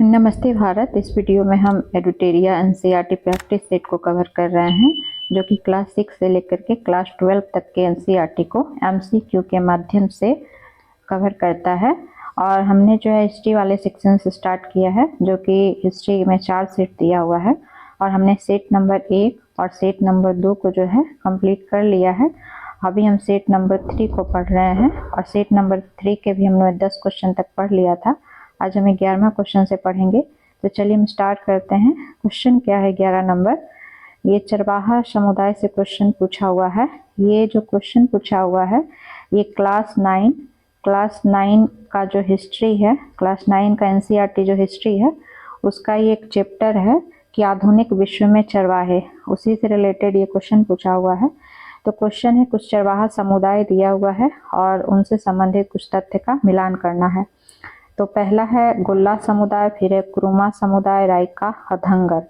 नमस्ते भारत। इस वीडियो में हम एडुटेरिया एनसीईआरटी प्रैक्टिस सेट को कवर कर रहे हैं, जो कि क्लास 6 से लेकर के क्लास 12 तक के एनसीईआरटी को एमसीक्यू के माध्यम से कवर करता है। और हमने जो है हिस्ट्री वाले सेक्शन से स्टार्ट किया है, जो कि हिस्ट्री में 4 सेट दिया हुआ है और हमने सेट नंबर 1 और सेट नंबर 2 को जो है कंप्लीट कर लिया है। अभी हम सेट नंबर 3 को पढ़ रहे हैं और सेट नंबर 3 के भी हमने 10 क्वेश्चन तक पढ़ लिया था। आज हमें 11वां क्वेश्चन से पढ़ेंगे। तो चलिए हम स्टार्ट करते हैं। क्वेश्चन क्या है 11 नंबर। ये चरवाहा समुदाय से क्वेश्चन पूछा हुआ है। ये जो क्वेश्चन पूछा हुआ है ये क्लास 9 का जो हिस्ट्री है, क्लास 9 का एनसीईआरटी जो हिस्ट्री है उसका ये एक चैप्टर है कि आधुनिक विश्व में चरवाहे, उसी से रिलेटेड ये क्वेश्चन पूछा हुआ है। तो क्वेश्चन है कुछ चरवाहा समुदाय दिया हुआ है और उनसे संबंधित कुछ तथ्य का मिलान करना है। तो पहला है गोल्ला समुदाय, फिर है कुरुमा समुदाय, राइका और धंगर।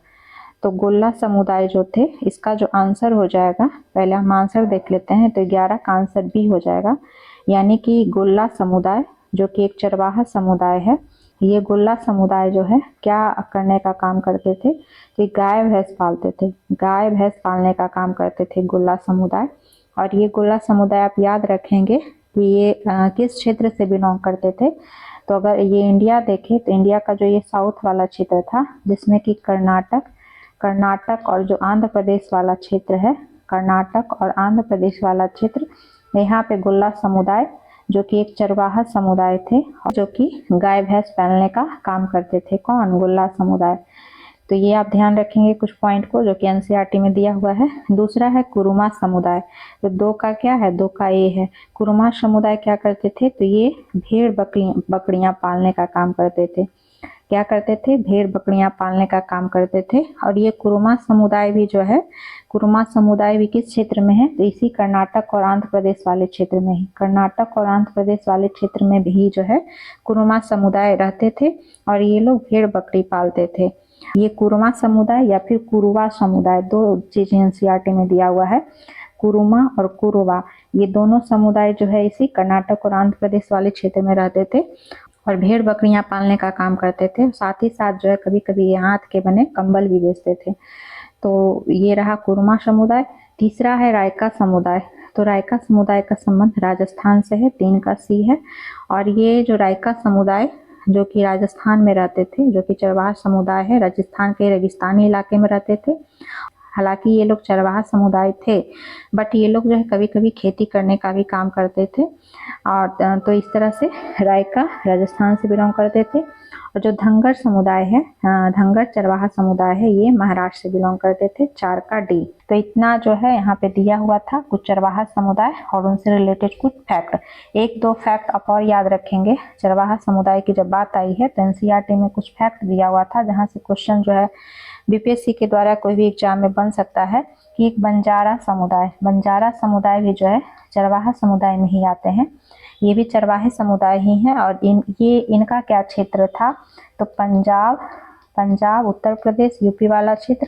तो गोल्ला समुदाय जो थे, इसका जो आंसर हो जाएगा, पहले हम आंसर देख लेते हैं। तो 11 का आंसर बी हो जाएगा, यानी कि गोल्ला समुदाय जो कि एक चरवाहा समुदाय है। ये गोल्ला समुदाय जो है क्या करने का काम करते थे कि गाय भैंस पालते थे, गाय भैंस पालने का काम करते थे गोल्ला समुदाय। और ये गोल्ला समुदाय आप याद रखेंगे कि ये किस क्षेत्र से बिलोंग करते थे। तो अगर ये इंडिया देखें तो इंडिया का जो ये साउथ वाला क्षेत्र था, जिसमें कि कर्नाटक और जो आंध्र प्रदेश वाला क्षेत्र है, कर्नाटक और आंध्र प्रदेश वाला क्षेत्र, यहाँ पे गोल्ला समुदाय जो कि एक चरवाहा समुदाय थे, जो कि गाय भैंस पालने का काम करते थे। कौन? गोल्ला समुदाय। तो ये आप ध्यान रखेंगे कुछ पॉइंट को, जो कि एनसीईआरटी में दिया हुआ है। दूसरा है कुरुमा समुदाय। तो 2 का क्या है? 2 का ए है। कुरुमा समुदाय क्या करते थे? तो ये भेड़ बकरियां पालने का काम करते थे। क्या करते थे? भेड़ बकरियां पालने का काम करते थे। और ये कुरुमा समुदाय भी जो है, कुरुमा समुदाय भी किस क्षेत्र में है? तो इसी कर्नाटक और आंध्र प्रदेश वाले क्षेत्र में ही, कर्नाटक और आंध्र प्रदेश वाले क्षेत्र में भी जो है कुरुमा समुदाय रहते थे और ये लोग भेड़ बकरी पालते थे। ये कुरुमा समुदाय या फिर कुरुवा समुदाय, 2 चीज एनसीईआरटी में दिया हुआ है, कुरुमा और कुरुवा। ये दोनों समुदाय जो है इसी कर्नाटक और आंध्र प्रदेश वाले क्षेत्र में रहते थे और भेड़ बकरियां पालने का काम करते थे। साथ ही साथ जो है कभी कभी ये हाथ के बने कंबल भी बेचते थे। तो ये रहा कुरुमा समुदाय। तीसरा है रायका समुदाय। तो रायका समुदाय का संबंध राजस्थान से है, 3 का सी है। और ये जो रायका समुदाय जो कि राजस्थान में रहते थे, जो कि चरवाहा समुदाय है, राजस्थान के रेगिस्तानी इलाके में रहते थे। हालांकि ये लोग चरवाहा समुदाय थे, बट ये लोग जो है कभी कभी खेती करने का भी काम करते थे। और तो इस तरह से रायका राजस्थान से बिलोंग करते थे। और जो धंगर समुदाय है, धंगर चरवाहा समुदाय है, ये महाराष्ट्र से बिलोंग करते थे, 4 का डी। तो इतना जो है यहाँ पे दिया हुआ था कुछ चरवाहा समुदाय और उनसे रिलेटेड कुछ फैक्ट। 1-2 फैक्ट आप और याद रखेंगे। चरवाहा समुदाय की जब बात आई है तो एनसीईआरटी में कुछ फैक्ट दिया हुआ था, जहाँ से क्वेश्चन जो है बीपीएससी के द्वारा कोई भी एग्जाम में बन सकता है कि एक बंजारा समुदाय भी जो है चरवाहा समुदाय में ही आते हैं। ये भी चरवाहे समुदाय ही हैं। और इनका क्या क्षेत्र था? तो पंजाब, उत्तर प्रदेश, यूपी वाला क्षेत्र,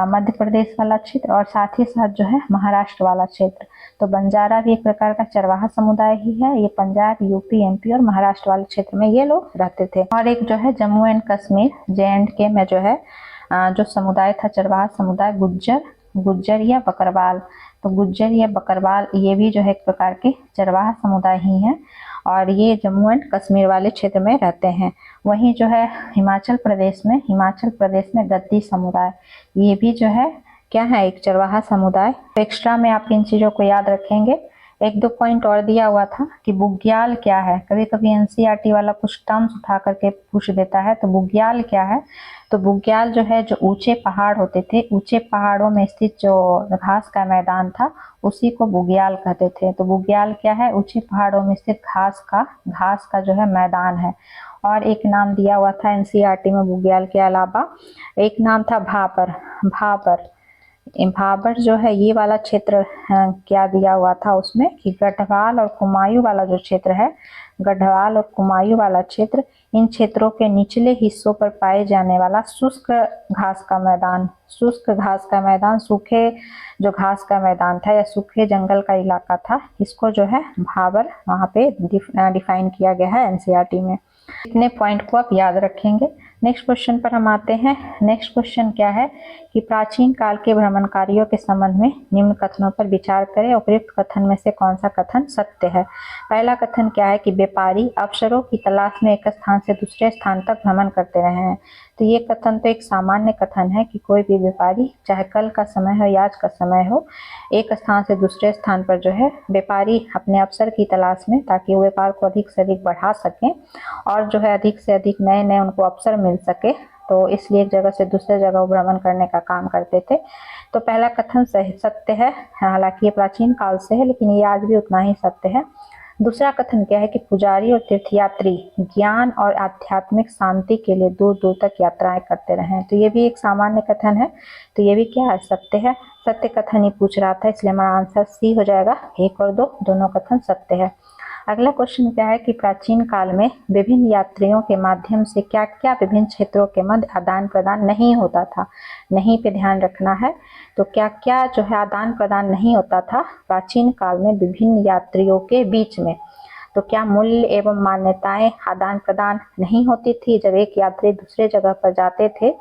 मध्य प्रदेश वाला क्षेत्र और साथ ही साथ जो है महाराष्ट्र वाला क्षेत्र। तो बंजारा भी एक प्रकार का चरवाहा समुदाय ही है। ये पंजाब, यूपी, एमपी और महाराष्ट्र वाले क्षेत्र में ये लोग रहते थे। और एक जो है जम्मू एंड कश्मीर, JNK में जो है जो समुदाय था चरवाहा समुदाय, गुज्जर या बकरवाल। तो गुज्जर या बकरवाल ये भी जो है एक प्रकार के चरवाहा समुदाय ही हैं और ये जम्मू एंड कश्मीर वाले क्षेत्र में रहते हैं। वहीं जो है हिमाचल प्रदेश में गद्दी समुदाय, ये भी जो है क्या है? एक चरवाहा समुदाय। तो एक्स्ट्रा में आप इन चीजों को याद रखेंगे। 1-2 पॉइंट और दिया हुआ था कि बुग्याल क्या है। कभी कभी एनसीईआरटी वाला कुछ टर्म्स उठा करके पूछ देता है। तो बुग्याल क्या है? तो बुग्याल जो है, जो ऊंचे पहाड़ होते थे, ऊंचे पहाड़ों में स्थित जो घास का मैदान था उसी को बुग्याल कहते थे। तो बुग्याल क्या है? ऊंचे पहाड़ों में स्थित घास का जो है मैदान है। और एक नाम दिया हुआ था एनसीईआरटी में बुग्याल के अलावा, एक नाम था भाबर जो है ये वाला क्षेत्र क्या दिया हुआ था उसमें कि गढ़वाल और कुमायूं वाला जो क्षेत्र है, गढ़वाल और कुमायूं वाला क्षेत्र, इन क्षेत्रों के निचले हिस्सों पर पाए जाने वाला शुष्क घास का मैदान, सूखे जो घास का मैदान था या सूखे जंगल का इलाका था, इसको जो है भाबर वहाँ पे डिफाइन किया गया है एनसीईआरटी में। इतने पॉइंट को आप याद रखेंगे। नेक्स्ट क्वेश्चन पर हम आते हैं। नेक्स्ट क्वेश्चन क्या है कि प्राचीन काल के भ्रमणकारियों के संबंध में निम्न कथनों पर विचार करें। उपयुक्त कथन में से कौन सा कथन सत्य है। पहला कथन क्या है कि व्यापारी अवसरों की तलाश में एक स्थान से दूसरे स्थान तक भ्रमण करते रहे हैं। तो ये कथन तो एक सामान्य कथन है कि कोई भी व्यापारी, चाहे कल का समय हो या आज का समय हो, एक स्थान से दूसरे स्थान पर जो है व्यापारी अपने अवसर की तलाश में, ताकि वो व्यापार को अधिक से अधिक बढ़ा सकें और जो है अधिक से अधिक नए नए उनको अवसर मिल सके, तो इसलिए एक जगह से दूसरे जगह भ्रमण करने का काम करते थे। तो पहला कथन सही सत्य है। हालांकि ये प्राचीन काल से है, लेकिन ये आज भी उतना ही सत्य है। दूसरा कथन क्या है कि पुजारी और तीर्थयात्री ज्ञान और आध्यात्मिक शांति के लिए दूर दूर तक यात्राएं करते रहे। तो ये भी एक सामान्य कथन है। तो ये भी क्या है, सत्य है। सत्य कथन ही पूछ रहा था, इसलिए हमारा आंसर सी हो जाएगा। 1 और 2 दोनों कथन सत्य है। अगला क्वेश्चन क्या है कि प्राचीन काल में विभिन्न यात्रियों के माध्यम से क्या क्या विभिन्न क्षेत्रों के मध्य आदान प्रदान नहीं होता था। नहीं पे ध्यान रखना है। तो क्या क्या जो है आदान प्रदान नहीं होता था प्राचीन काल में विभिन्न यात्रियों के बीच में। तो क्या मूल्य एवं मान्यताएं आदान प्रदान नहीं होती थी। जब एक यात्री दूसरे जगह पर जाते थे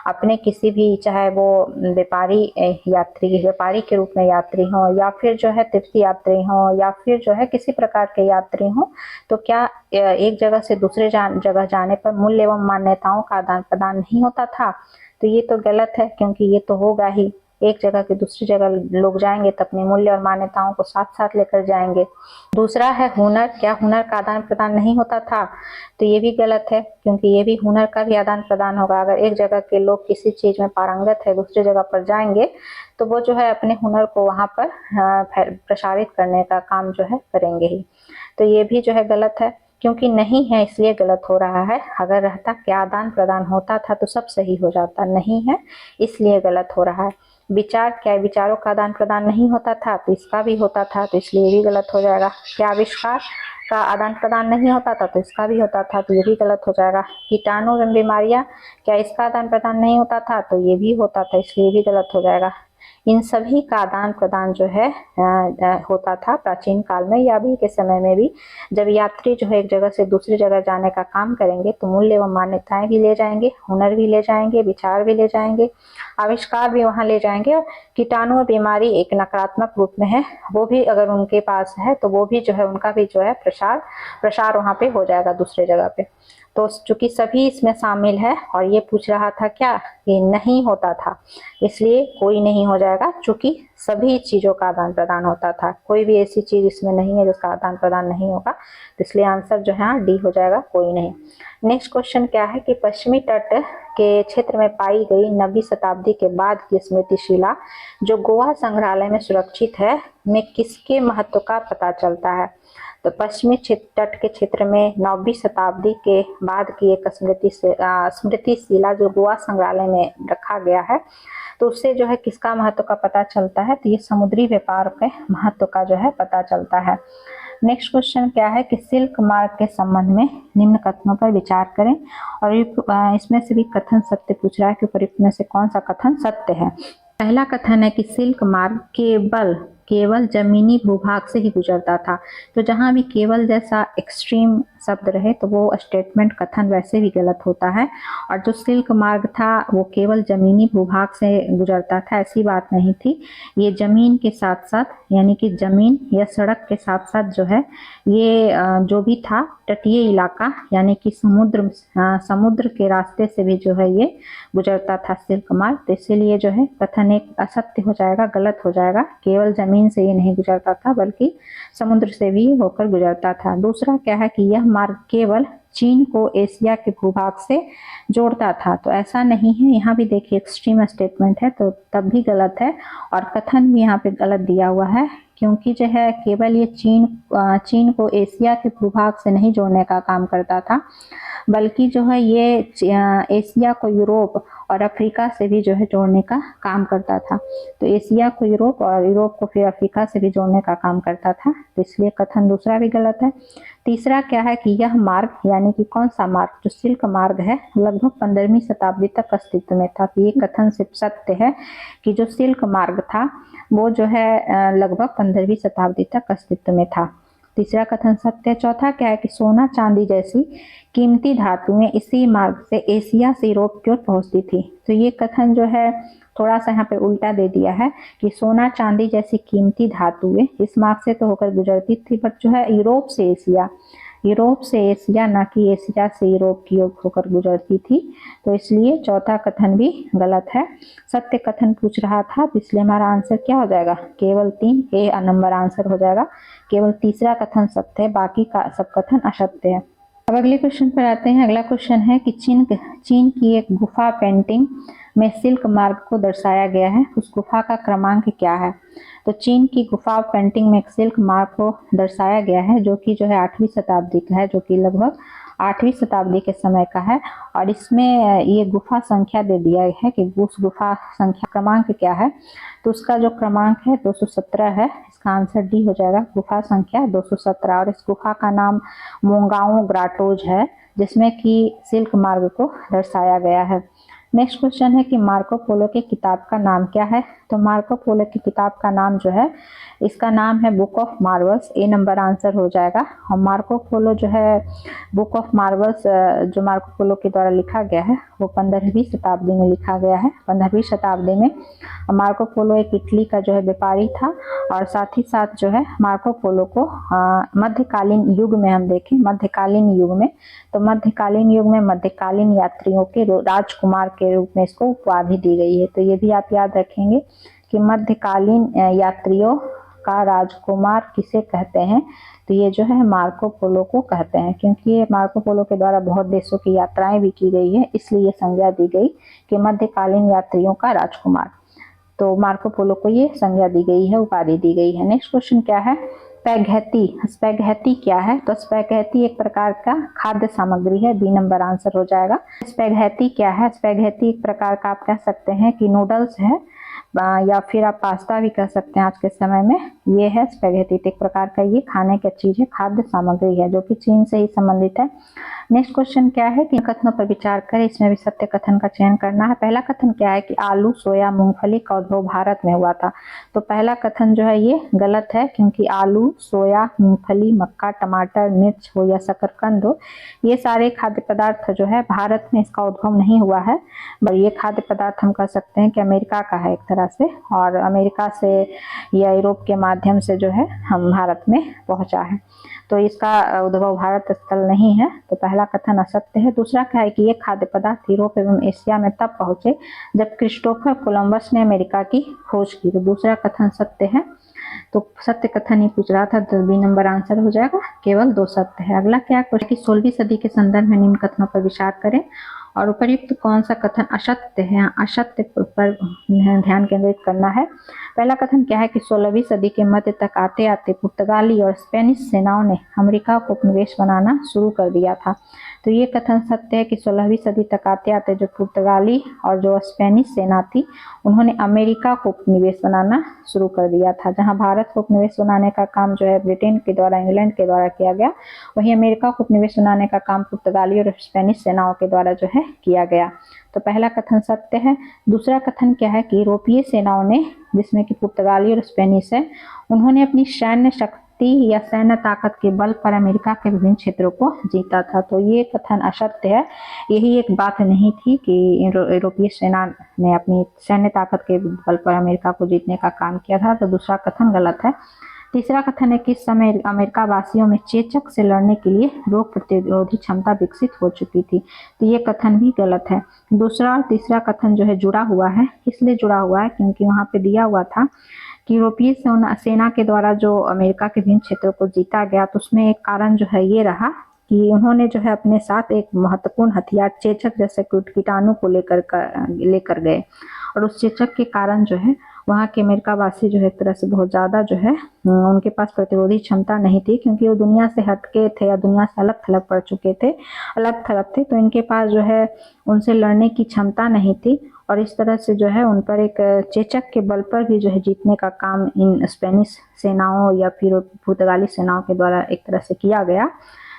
अपने किसी भी, चाहे वो व्यापारी के रूप में यात्री हो, या फिर जो है तीर्थ यात्री हो, या फिर जो है किसी प्रकार के यात्री हो, तो क्या एक जगह से दूसरे जगह जाने पर मूल्य एवं मान्यताओं का आदान प्रदान नहीं होता था। तो ये तो गलत है, क्योंकि ये तो होगा ही। एक जगह के दूसरी जगह लोग जाएंगे तो अपने मूल्य और मान्यताओं को साथ साथ लेकर जाएंगे। दूसरा है हुनर। क्या हुनर का आदान प्रदान नहीं होता था। तो ये भी गलत है, क्योंकि ये भी हुनर का भी आदान प्रदान होगा। अगर एक जगह के लोग किसी चीज में पारंगत है, दूसरी जगह पर जाएंगे तो वो जो है अपने हुनर को वहां पर प्रसारित करने का काम जो है करेंगे ही। तो ये भी जो है गलत है, क्योंकि नहीं है इसलिए गलत हो रहा है। अगर रहता क्या आदान प्रदान होता था तो सब सही हो जाता। नहीं है इसलिए गलत हो रहा है। विचार, क्या विचारों का आदान प्रदान नहीं होता था। तो इसका भी होता था, तो इसलिए ये भी गलत हो जाएगा। क्या आविष्कार का आदान प्रदान नहीं होता था। तो इसका भी होता था, तो ये भी गलत हो जाएगा। कीटाणु एवं बीमारियां, क्या इसका आदान प्रदान नहीं होता था। तो ये भी होता था, इसलिए भी गलत हो जाएगा। इन सभी का आदान प्रदान जो है होता था प्राचीन काल में या अभी के समय में भी। जब यात्री जो है एक जगह से दूसरी जगह जाने का काम करेंगे तो मूल्य एवं मान्यताएं भी ले जाएंगे, हुनर भी ले जाएंगे, विचार भी ले जाएंगे, आविष्कार भी वहां ले जाएंगे। और कीटाणु और बीमारी एक नकारात्मक रूप में है, वो भी अगर उनके पास है तो वो भी जो है उनका भी जो है प्रसार वहां पे हो जाएगा दूसरे जगह पे। तो चूंकि सभी इसमें शामिल है और ये पूछ रहा था क्या कि नहीं होता था, इसलिए कोई नहीं हो जाएगा। चूंकि सभी चीजों का आदान प्रदान होता था, कोई भी ऐसी चीज इसमें नहीं है जिसका आदान प्रदान नहीं होगा। तो इसलिए आंसर जो है डी हो जाएगा, कोई नहीं। नेक्स्ट क्वेश्चन क्या है कि पश्चिमी तट के क्षेत्र में पाई गई 9वीं शताब्दी के बाद की स्मृतिशिला जो गोवा संग्रहालय में सुरक्षित है में किसके महत्व का पता चलता है। तो पश्चिमी तट के क्षेत्र में 9वीं शताब्दी के बाद की एक स्मृतिशिला जो गोवा संग्रहालय में रखा गया है, तो उससे जो है किसका महत्व का पता चलता है। तो ये समुद्री व्यापार के महत्व का जो है पता चलता है। नेक्स्ट क्वेश्चन क्या है कि सिल्क मार्ग के संबंध में निम्न कथनों पर विचार करें। और इसमें से भी कथन सत्य पूछ रहा है कि उपयुक्त में से कौन सा कथन सत्य है। पहला कथन है कि सिल्क मार्ग केवल जमीनी भूभाग से ही गुजरता था। तो जहां भी केवल जैसा एक्सट्रीम शब्द रहे तो वो स्टेटमेंट कथन वैसे भी गलत होता है। और जो सिल्क मार्ग था वो केवल जमीनी भूभाग से गुजरता था, ऐसी बात नहीं थी। ये जमीन के साथ साथ, यानी कि जमीन या सड़क के साथ साथ जो है ये जो भी था तटीय इलाका, यानी कि समुद्र के रास्ते से भी जो है ये गुजरता था सिल्क मार्ग। तो इसीलिए जो है कथन एक असत्य हो जाएगा, गलत हो जाएगा। केवल जमीन से ये नहीं गुजरता था बल्कि समुद्र से भी होकर गुजरता था। दूसरा क्या है कि यह मार्ग केवल चीन को एशिया के भूभाग से जोड़ता था। तो ऐसा नहीं है, यहाँ भी देखिए एक्सट्रीम स्टेटमेंट है तो तब भी गलत है। और कथन भी यहाँ पे गलत दिया हुआ है, क्योंकि जो है केवल ये चीन को एशिया के भूभाग से नहीं जोड़ने का काम करता था, बल्कि जो है ये एशिया को यूरोप और अफ्रीका से भी जो है जोड़ने का काम करता था। तो एशिया को यूरोप और यूरोप को फिर अफ्रीका से भी जोड़ने का काम करता था। तो इसलिए कथन दूसरा भी गलत है। तीसरा क्या है कि यह मार्ग, यानी कि कौन सा मार्ग, जो सिल्क मार्ग है, लगभग 15वीं शताब्दी तक अस्तित्व में था। तो ये कथन सिर्फ सत्य है कि जो सिल्क मार्ग था वो जो है लगभग 15वीं शताब्दी तक अस्तित्व में था। तीसरा कथन सत्य है। चौथा क्या है कि सोना चांदी जैसी कीमती धातुएं इसी मार्ग से एशिया से यूरोप की ओर पहुंचती थी। तो ये कथन जो है थोड़ा सा यहाँ पे उल्टा दे दिया है कि सोना चांदी जैसी कीमती धातुएं इस मार्ग से तो होकर गुजरती थी, बट जो है यूरोप से एशिया ना कि एशिया से यूरोप की ओर होकर गुजरती थी। तो इसलिए चौथा कथन भी गलत है। सत्य कथन पूछ रहा था, इसलिए हमारा आंसर क्या हो जाएगा, केवल 3, ए नंबर आंसर हो जाएगा। केवल तीसरा कथन सत्य है, बाकी का सब कथन असत्य है। अब अगले क्वेश्चन पर आते हैं। अगला क्वेश्चन है कि चीन की एक गुफा पेंटिंग में सिल्क मार्ग को दर्शाया गया है, उस गुफा का क्रमांक क्या है। तो चीन की गुफा पेंटिंग में एक सिल्क मार्ग को दर्शाया गया है जो कि जो है 8वीं शताब्दी का है, जो कि लगभग 8वीं शताब्दी के समय का है। और इसमें ये गुफा संख्या दे दिया है कि उस गुफा संख्या क्रमांक क्या है। तो उसका जो क्रमांक है 217 है। इसका आंसर डी हो जाएगा, गुफा संख्या 217। और इस गुफा का नाम मोंगाओ ग्राटोज है, जिसमें कि सिल्क मार्ग को दर्शाया गया है। नेक्स्ट क्वेश्चन है कि मार्को पोलो की किताब का नाम क्या है। तो मार्को पोलो की किताब का नाम जो है, इसका नाम है book of Marvels, A number answer हो जाएगा। और मार्को पोलो जो है बुक ऑफ मार्वल्स जो मार्को पोलो के द्वारा लिखा गया है वो 15वीं शताब्दी में लिखा गया है। 15वीं शताब्दी में मार्को पोलो एक इटली का जो है व्यापारी था। और साथ ही साथ जो है मार्को पोलो को मध्यकालीन युग में हम देखें, मध्यकालीन युग में, तो मध्यकालीन युग में मध्यकालीन यात्रियों के राजकुमार के रूप में इसको उपाधि दी गई है। तो ये भी आप याद रखेंगे कि मध्यकालीन यात्रियों का राजकुमार किसे कहते हैं। तो ये जो है मार्को पोलो को कहते हैं, क्योंकि ये मार्को पोलो के द्वारा बहुत देशों की यात्राएं भी की गई है, इसलिए ये संज्ञा दी गई कि मध्यकालीन यात्रियों का राजकुमार। तो मार्को पोलो को ये संज्ञा दी गई है, उपाधि दी गई है। नेक्स्ट क्वेश्चन क्या है, स्पैगेटी क्या है। तो स्पैगेटी एक प्रकार का खाद्य सामग्री है, बी नंबर आंसर हो जाएगा। स्पैगेटी क्या है, स्पैगेटी एक प्रकार का आप कह सकते हैं कि नूडल्स है, या फिर आप पास्ता भी कह सकते हैं आज के समय में। ये है स्पैगेटी, एक प्रकार का ये खाने की चीज है, खाद्य सामग्री है, जो कि चीन से ही संबंधित है। नेक्स्ट क्वेश्चन क्या है कि कथनों पर विचार करें, इसमें भी सत्य कथन का चयन करना है। पहला कथन क्या है कि आलू, सोया, मूंगफली का उद्भव भारत में हुआ था। तो पहला कथन जो है ये गलत है, क्योंकि आलू, सोया, मूंगफली, मक्का, टमाटर, मिर्च हो या शकरकंद हो, ये सारे खाद्य पदार्थ जो है भारत में इसका उद्भव नहीं हुआ है। ये खाद्य पदार्थ हम कह सकते हैं कि अमेरिका का है एक तरह से, और अमेरिका से या यूरोप के माध्यम से जो है हम भारत में पहुंचा है। तो इसका उद्भव भारत स्थल नहीं है। तो पहला कथन असत्य है। दूसरा क्या है कि ये खाद्य पदार्थ यूरोप एवं एशिया में तब पहुंचे जब क्रिस्टोफर कोलंबस ने अमेरिका की खोज की। तो दूसरा कथन सत्य है। तो सत्य कथन ही पूछ रहा था, तो बी नंबर आंसर हो जाएगा, केवल 2 सत्य है। अगला क्या क्वेश्चन कि 16वीं सदी के संदर्भ में निम्न कथनों पर विचार करें और उपयुक्त कौन सा कथन असत्य है, असत्य पर ध्यान केंद्रित करना है। पहला कथन क्या है कि 16वीं सदी के मध्य तक आते आते पुर्तगाली और स्पेनिश सेनाओं ने अमेरिका को उपनिवेश बनाना शुरू कर दिया था। तो ये कथन सत्य है कि 16वीं सदी तक आते आते जो पुर्तगाली और जो स्पेनिश सेना थी, उन्होंने अमेरिका को उपनिवेश बनाना शुरू कर दिया था। जहां भारत को उपनिवेश बनाने का काम जो है ब्रिटेन के द्वारा, इंग्लैंड के द्वारा किया गया, वहीं अमेरिका को उपनिवेश बनाने का काम पुर्तगाली और स्पेनिश सेनाओं के द्वारा जो है किया गया। तो पहला कथन सत्य है। दूसरा कथन क्या है कि यूरोपीय सेनाओं ने, जिसमें कि पुर्तगाली और स्पेनिश है, उन्होंने अपनी सैन्य शक्ति या सैन्य ताकत के बल पर अमेरिका के विभिन्न क्षेत्रों को जीता था। तो ये कथन असत्य है। यही एक बात नहीं थी कि यूरोपीय सेना ने अपनी सैन्य ताकत के बल पर अमेरिका को जीतने का काम किया था। तो दूसरा कथन गलत है। तीसरा कथन है कि इस समय अमेरिका वासियों में चेचक से लड़ने के लिए रोग प्रतिरोधी क्षमता विकसित हो चुकी थी। तो ये कथन भी गलत है। दूसरा और तीसरा कथन जो है जुड़ा हुआ है, इसलिए जुड़ा हुआ है क्योंकि वहां पे दिया हुआ था कि यूरोपीय सेना के द्वारा जो अमेरिका के विभिन्न क्षेत्रों को जीता गया, तो उसमें एक कारण जो है ये रहा कि उन्होंने जो है अपने साथ एक महत्वपूर्ण हथियार चेचक जैसे कीटाणु को लेकर गए, और उस चेचक के कारण जो है वहाँ के अमेरिका वासी जो है एक तरह से बहुत ज़्यादा जो है उनके पास प्रतिरोधी क्षमता नहीं थी, क्योंकि वो दुनिया से हटके थे या दुनिया से अलग थलग पड़ चुके थे, अलग थलग थे। तो इनके पास जो है उनसे लड़ने की क्षमता नहीं थी, और इस तरह से जो है उन पर एक चेचक के बल पर भी जो है जीतने का काम इन स्पेनिश सेनाओं या फिर पुर्तगाली सेनाओं के द्वारा एक तरह से किया गया।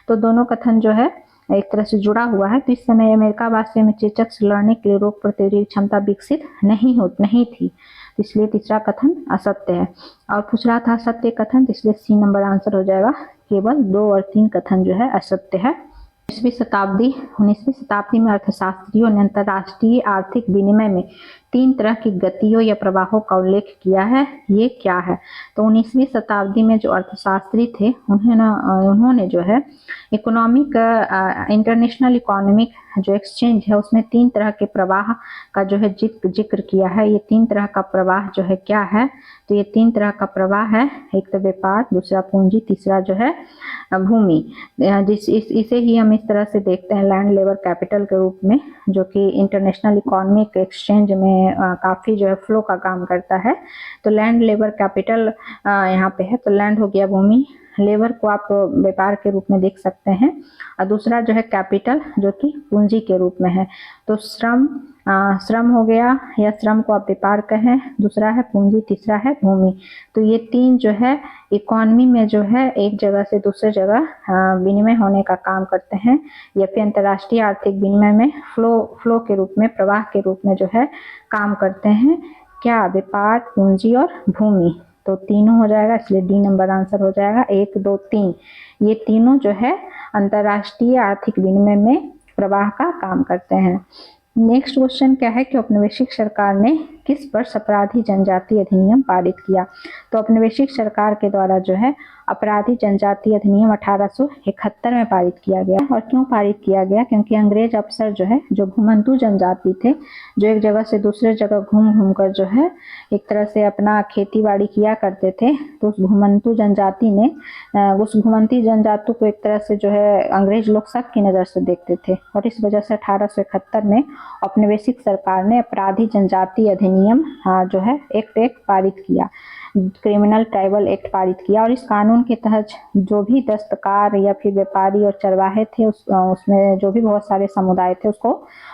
तो दोनों कथन जो है एक तरह से जुड़ा हुआ है। तो इस समय अमेरिका वासियों में चेचक से लड़ने के लिए रोग प्रतिरोधी क्षमता विकसित नहीं थी, इसलिए तीसरा कथन असत्य है। और पूछ रहा था सत्य कथन, तो इसलिए सी नंबर आंसर हो जाएगा, केवल 2 और 3 कथन जो है असत्य है। 19वीं शताब्दी में अर्थशास्त्रियों ने अंतर्राष्ट्रीय आर्थिक विनिमय में 3 तरह की गतियों या प्रवाहों का उल्लेख किया है। ये क्या है? तो 19वीं शताब्दी में जो अर्थशास्त्री थे उन्होंने जो है इंटरनेशनल इकोनॉमिक जो एक्सचेंज है उसमें 3 तरह के प्रवाह का जो है जिक्र किया है। ये 3 तरह का प्रवाह जो है क्या है? तो ये 3 तरह का प्रवाह है, एक तो व्यापार, दूसरा पूंजी, तीसरा जो है भूमि। इसे ही हम इस तरह से देखते हैं लैंड, लेबर, कैपिटल के रूप में, जो कि इंटरनेशनल इकोनॉमिक एक्सचेंज में काफ़ी जो है फ्लो का काम करता है। तो लैंड, लेबर, कैपिटल यहाँ पे है। तो लैंड हो गया भूमि, लेबर को आप व्यापार के रूप में देख सकते हैं, और दूसरा जो है कैपिटल जो कि पूंजी के रूप में है। तो श्रम हो गया, या श्रम को आप व्यापार कहें, दूसरा है पूंजी, तीसरा है भूमि। तो ये 3 जो है इकोनॉमी में जो है एक जगह से दूसरे जगह विनिमय होने का काम करते हैं, या फिर अंतर्राष्ट्रीय आर्थिक विनिमय में फ्लो के रूप में, प्रवाह के रूप में जो है काम करते हैं। क्या? व्यापार, पूंजी और भूमि। तो तीनों हो जाएगा, इसलिए डी नंबर आंसर हो जाएगा। 1, 2, 3 ये तीनों जो है अंतर्राष्ट्रीय आर्थिक विनिमय में प्रवाह का काम करते हैं। नेक्स्ट क्वेश्चन क्या है कि औपनिवेशिक सरकार ने किस वर्ष अपराधी जनजाति अधिनियम पारित किया? तो औपनिवेशिक सरकार के द्वारा जो है अपराधी जनजाति अधिनियम 1871 में पारित किया गया। और क्यों पारित किया गया? क्योंकि अंग्रेज अफसर जो है, जो घुमंतू जनजाति थे, जो एक जगह से दूसरे जगह घूम कर जो है एक तरह से अपना खेती बाड़ी किया करते थे, तो उस घुमंतू जनजाति ने उस घुमंती जनजाति को एक तरह से जो है अंग्रेज लोग शक की नज़र से देखते थे, और इस वजह से 1871 में औपनिवेशिक सरकार ने अपराधी जनजाति अधिनियम जो है एक्ट पारित किया, क्रिमिनल ट्राइबल एक्ट पारित किया। और इस कानून के तहत जो भी दस्तकार या फिर व्यापारी और चरवाहे थे, उसमें जो भी बहुत सारे समुदाय थे, उसको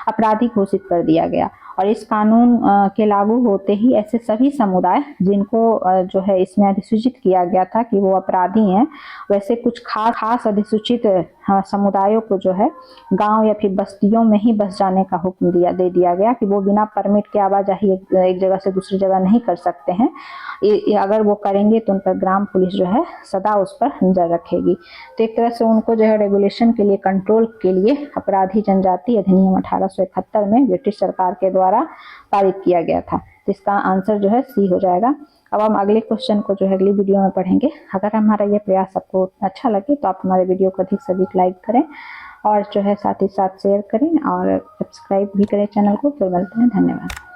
अपराधी घोषित कर दिया गया। और इस कानून के लागू होते ही ऐसे सभी समुदाय जिनको जो है इसमें अधिसूचित किया गया था कि वो अपराधी हैं, वैसे कुछ खास अधिसूचित समुदायों को जो है गांव या फिर बस्तियों में ही बस जाने का हुक्म दे दिया गया कि वो बिना परमिट के आवाजाही एक जगह से दूसरी जगह नहीं कर सकते हैं। अगर वो करेंगे तो उन पर ग्राम पुलिस जो है सदा उस पर नजर रखेगी। तो एक तरह से उनको जो है रेगुलेशन के लिए, कंट्रोल के लिए अपराधी जनजाति अधिनियम 1871 में ब्रिटिश सरकार के द्वारा पारित किया गया था। तो इसका आंसर जो है सी हो जाएगा। अब हम अगले क्वेश्चन को जो है अगली वीडियो में पढ़ेंगे। अगर हमारा ये प्रयास आपको अच्छा लगे तो आप हमारे वीडियो को अधिक से अधिक लाइक करें, और जो है साथ ही साथ शेयर करें, और सब्सक्राइब भी करें चैनल को। फिर मिलते हैं, धन्यवाद।